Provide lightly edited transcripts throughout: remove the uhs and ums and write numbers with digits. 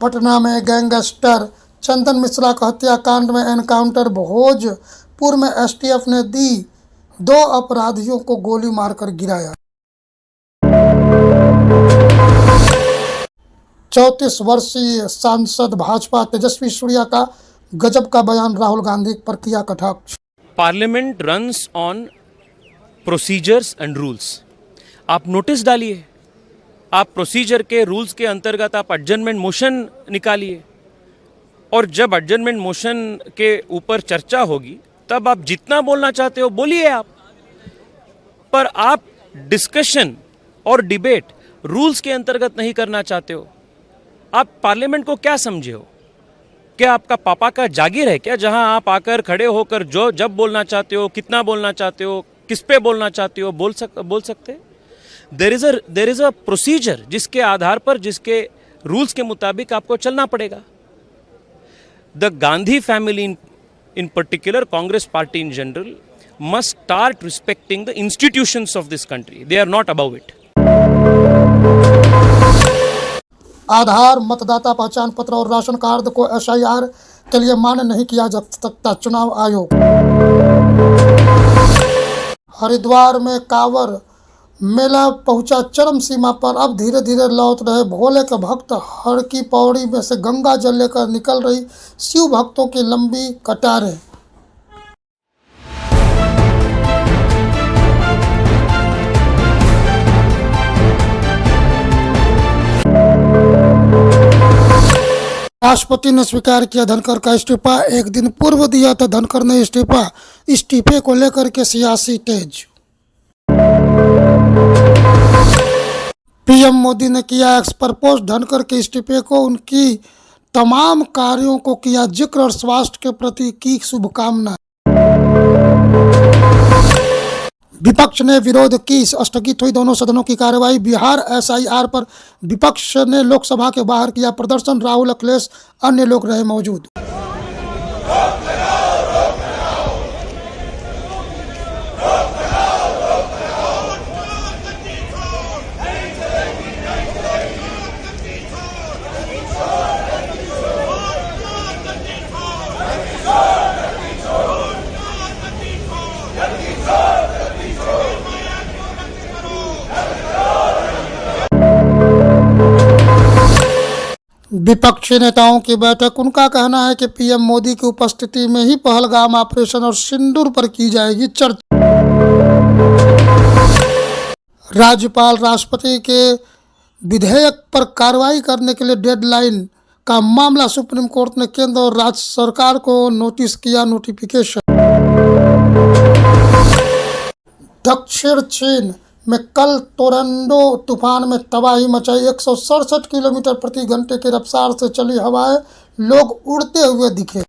पटना में गैंगस्टर चंदन मिश्रा का हत्याकांड में एनकाउंटर। भोजपुर में एसटीएफ ने दी 2 अपराधियों को गोली मारकर गिराया। 34 वर्षीय सांसद भाजपा तेजस्वी सूर्या का गजब का बयान, राहुल गांधी पर किया कटाक्ष। Parliament runs on procedures and rules. आप नोटिस डालिए, आप प्रोसीजर के रूल्स के अंतर्गत आप एडजर्नमेंट मोशन निकालिए, और जब एडजर्नमेंट मोशन के ऊपर चर्चा होगी तब आप जितना बोलना चाहते हो बोलिए आप, पर आप डिस्कशन और डिबेट रूल्स के अंतर्गत नहीं करना चाहते हो। आप पार्लियामेंट को क्या समझे हो? क्या आपका पापा का जागीर है क्या, जहां आप आकर खड़े होकर जो जब बोलना चाहते हो, कितना बोलना चाहते हो, किस पे बोलना चाहते हो बोल सकते? देयर इज अ प्रोसीजर जिसके आधार पर, जिसके रूल्स के मुताबिक आपको चलना पड़ेगा। The Gandhi family in particular, Congress party in general, must start respecting the institutions of this country. They are not above it. आधार, मतदाता पहचान पत्र और राशन कार्ड को एसआईआर के लिए मान्य नहीं किया जा सकता, चुनाव आयोग। हरिद्वार में कांवड़ मेला पहुंचा चरम सीमा पर, अब धीरे धीरे लौट रहे भोले के भक्त। हर की पौड़ी में से गंगा जल लेकर निकल रही शिव भक्तों की लंबी कतारें। राष्ट्रपति ने स्वीकार किया धनखड़ का इस्तीफा। एक दिन पूर्व दिया था धनखड़ ने इस्तीफा। इस्तीफे को लेकर के सियासी तेज। पीएम मोदी ने किया एक्स पर पोस्ट, धनखड़ के इस्तीफे को, उनकी तमाम कार्यों को किया जिक्र और स्वास्थ्य के प्रति की शुभकामना। विपक्ष ने विरोध की, स्थगित हुई दोनों सदनों की कार्यवाही। बिहार एसआईआर पर विपक्ष ने लोकसभा के बाहर किया प्रदर्शन, राहुल, अखिलेश, अन्य लोग रहे मौजूद। विपक्षी नेताओं की बैठक, उनका कहना है कि पीएम मोदी की उपस्थिति में ही पहलगाम ऑपरेशन और सिंदूर पर की जाएगी चर्चा। राज्यपाल राष्ट्रपति के विधेयक पर कार्रवाई करने के लिए डेडलाइन का मामला, सुप्रीम कोर्ट ने केंद्र और राज्य सरकार को नोटिस किया नोटिफिकेशन। दक्षिण चीन में कल टोरंडो तूफान में तबाही मचाई। 167 किलोमीटर प्रति घंटे की रफ्तार से चली हवाएं, लोग उड़ते हुए दिखे।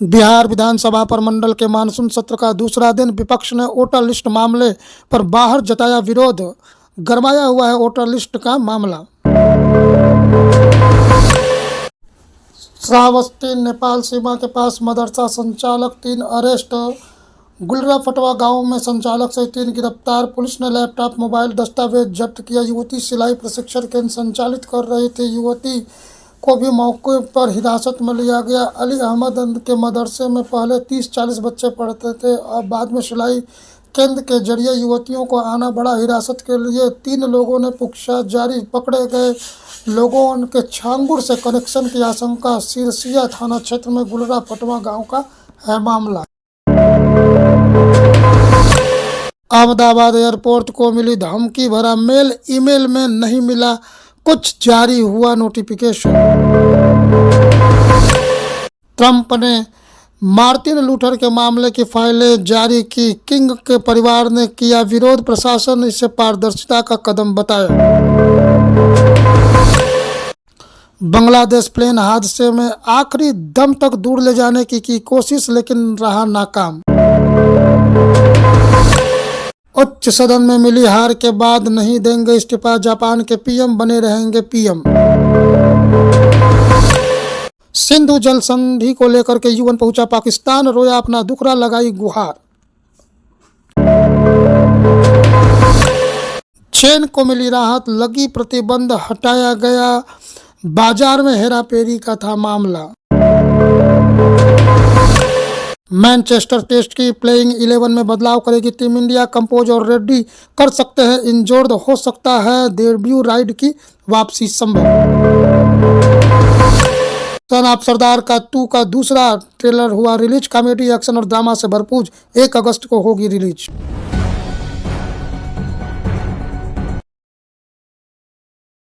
बिहार विधानसभा पर मंडल के मानसून सत्र का दूसरा दिन, विपक्ष ने वोटर लिस्ट मामले पर बाहर जताया विरोध। गरमाया हुआ है वोटर लिस्ट का मामला। श्रावस्ती नेपाल सीमा के पास मदरसा संचालक 3 अरेस्ट। गुलरा फटवा गांव में संचालक से 3 गिरफ्तार। पुलिस ने लैपटॉप, मोबाइल, दस्तावेज जब्त किया। युवती सिलाई प्रशिक्षण केंद्र संचालित कर रही थी। युवती को भी मौके पर हिरासत में लिया गया। अली अहमद के मदरसे में पहले 30-40 बच्चे पढ़ते थे, अब बाद में सिलाई केंद्र के जरिए युवतियों को आना बढ़ा। हिरासत के लिए 3 लोगों ने पूछताछ जारी। पकड़े गए लोगों के छांगुर से कनेक्शन की आशंका। सिरसिया थाना क्षेत्र में गुलरा फटवा गांव का है मामला। अहमदाबाद एयरपोर्ट को मिली धमकी भरा मेल, ईमेल में नहीं मिला कुछ, जारी हुआ नोटिफिकेशन। ट्रंप ने मार्टिन लूथर के मामले की फाइलें जारी की। किंग के परिवार ने किया विरोध, प्रशासन ने इसे पारदर्शिता का कदम बताया। बांग्लादेश प्लेन हादसे में आखिरी दम तक दूर ले जाने की कोशिश लेकिन रहा नाकाम। उच्च सदन में मिली हार के बाद नहीं देंगे इस्तीफा, जापान के पीएम बने रहेंगे पीएम। सिंधु जल संधि को लेकर के यूएन पहुंचा पाकिस्तान, रोया अपना दुखड़ा, लगाई गुहार। चीन को मिली राहत, लगी प्रतिबंध हटाया गया, बाजार में हेराफेरी का था मामला। मैनचेस्टर टेस्ट की प्लेइंग 11 में बदलाव करेगी टीम इंडिया, कंपोज और रेड्डी कर सकते हैं इंजोर्ड, हो सकता है डेब्यू राइड की वापसी संभव। सन ऑफ सरदार का 2 का दूसरा ट्रेलर हुआ रिलीज, कॉमेडी, एक्शन और ड्रामा से भरपूर 1 अगस्त को होगी रिलीज।